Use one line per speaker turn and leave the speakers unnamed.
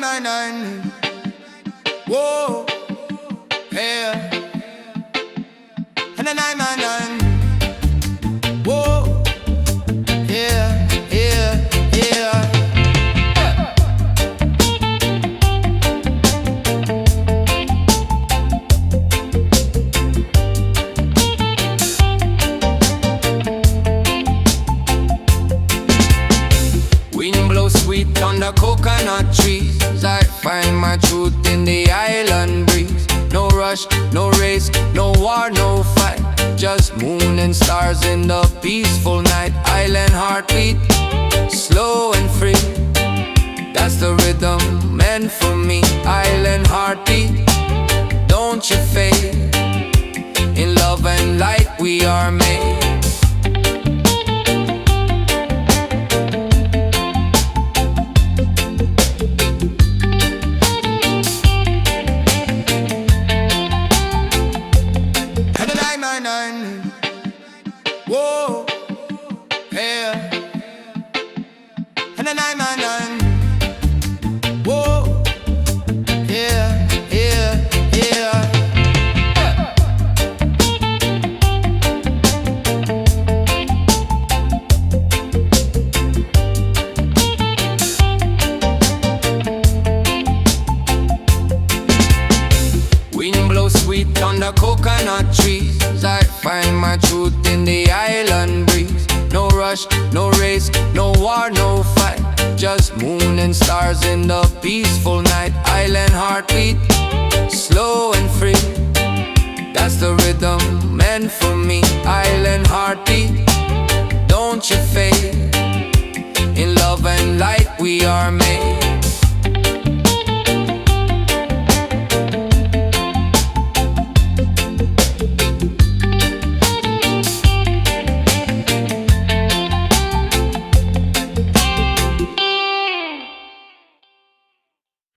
999. Whoa, yeah. And a 999. Whoa, yeah, yeah, yeah. Wind blows sweet on the coconut trees. I find my truth in the island breeze. No rush, no race, no war, no fight. Just moon and stars in the peaceful night. Island heartbeat, slow and free. That's the rhythm meant for me. Island heartbeat, don't you fade. In love and light we are made. Whoa, yeah. And a 999. Whoa, yeah, yeah, yeah. Wind blows sweet on the coconut trees. I find my truth in the island breeze. No rush, no race, no war, no fight. Just moon and stars in the peaceful night. Island heartbeat, slow and free. That's the rhythm meant for me. Island heartbeat, don't you fade. In love and light we are made.